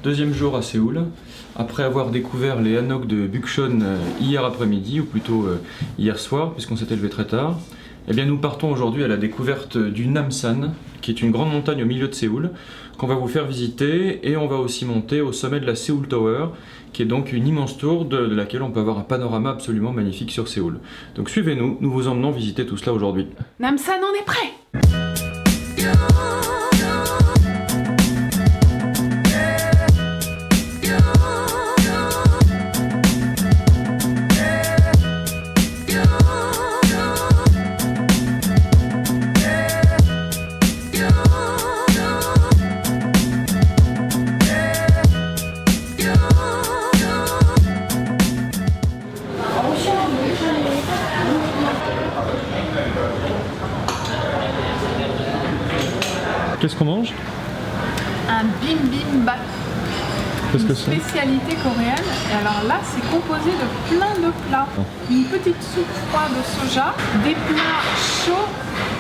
Deuxième jour à Séoul, après avoir découvert les hanoks de Bukchon hier après-midi, ou plutôt hier soir, puisqu'on s'était levé très tard, eh bien nous partons aujourd'hui à la découverte du Namsan, qui est une grande montagne au milieu de Séoul, qu'on va vous faire visiter, et on va aussi monter au sommet de la Seoul Tower, qui est donc une immense tour de laquelle on peut avoir un panorama absolument magnifique sur Séoul. Donc suivez-nous, nous vous emmenons visiter tout cela aujourd'hui. Namsan, on est prêt! Qu'est-ce qu'on mange? Un bibimbap. Qu'est-ce que Une c'est? spécialité coréenne. Et alors là, c'est composé de plein de plats. Une petite soupe froide de soja, des plats chauds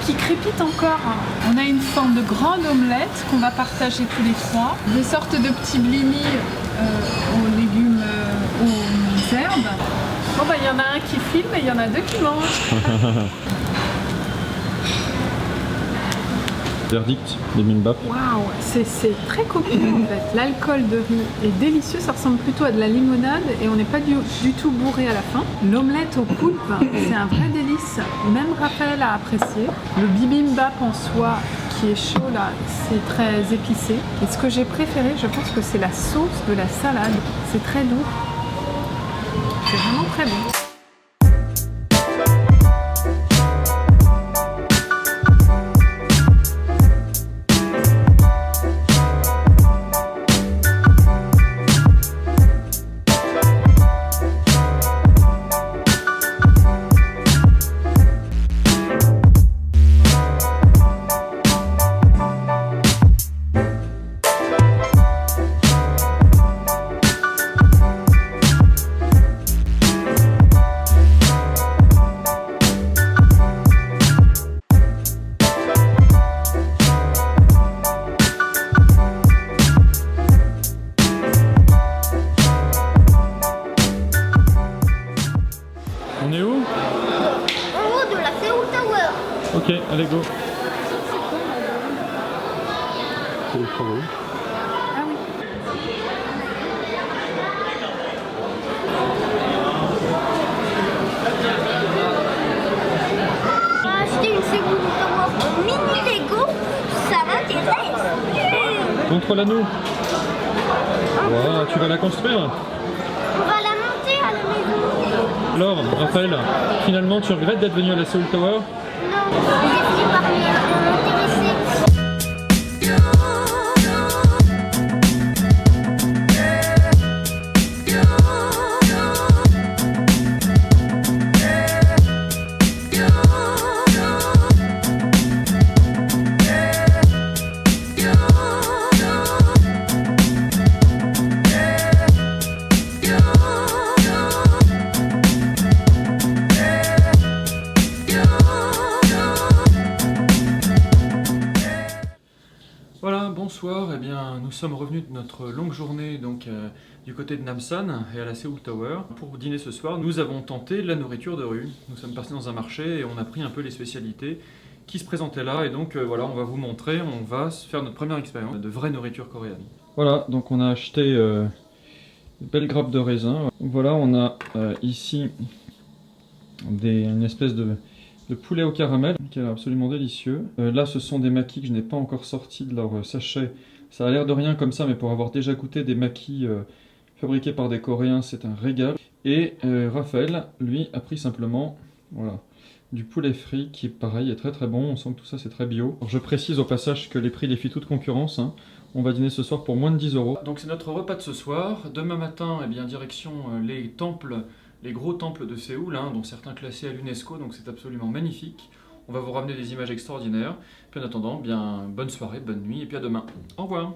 qui crépitent encore. On a une forme de grande omelette qu'on va partager tous les trois. Des sortes de petits blinis aux légumes, aux herbes. Bon bah il y en a un qui filme et il y en a deux qui mangent. Verdict, des bibimbap. Waouh, c'est très copieux en fait. L'alcool de riz est délicieux, ça ressemble plutôt à de la limonade et on n'est pas du tout bourré à la fin. L'omelette au poulpe, c'est un vrai délice. Même Raphaël a apprécié. Le bibimbap en soi, qui est chaud là, c'est très épicé. Et ce que j'ai préféré, je pense que c'est la sauce de la salade. C'est très doux. C'est vraiment très bon. On est où? En haut de la Seoul Tower. Ok, allez go. Seoul Tower. Ah oui. Acheter une Seoul Tower mini Lego, ça m'intéresse. Contrôle-la-nous. Wow, tu vas la construire? On va la monter à la maison. Alors, Raphaël, finalement tu regrettes d'être venu à la Seoul Tower? Non, j'ai fini par m'y intéresser. Voilà, bonsoir, eh bien nous sommes revenus de notre longue journée donc du côté de Namsan et à la Seoul Tower. Pour dîner ce soir, nous avons tenté la nourriture de rue. Nous sommes passés dans un marché et on a pris un peu les spécialités qui se présentaient là et donc voilà, on va vous montrer, on va faire notre première expérience de vraie nourriture coréenne. Voilà, donc on a acheté de belles grappes de raisin. Voilà, on a ici une espèce de poulet au caramel qui a l'air absolument délicieux. Là ce sont des makis que je n'ai pas encore sortis de leur sachet. Ça a l'air de rien comme ça, mais pour avoir déjà goûté des makis fabriqués par des Coréens, c'est un régal. Et Raphaël, lui, a pris simplement voilà, du poulet frit qui pareil est très très bon. On sent que tout ça c'est très bio. Alors, je précise au passage que les prix défient toute concurrence, hein. On va dîner ce soir pour moins de 10 €. Donc c'est notre repas de ce soir. Demain matin, eh bien, direction les temples, les gros temples de Séoul, hein, dont certains classés à l'UNESCO, donc c'est absolument magnifique. On va vous ramener des images extraordinaires. Puis en attendant, bien, bonne soirée, bonne nuit, et puis à demain. Au revoir.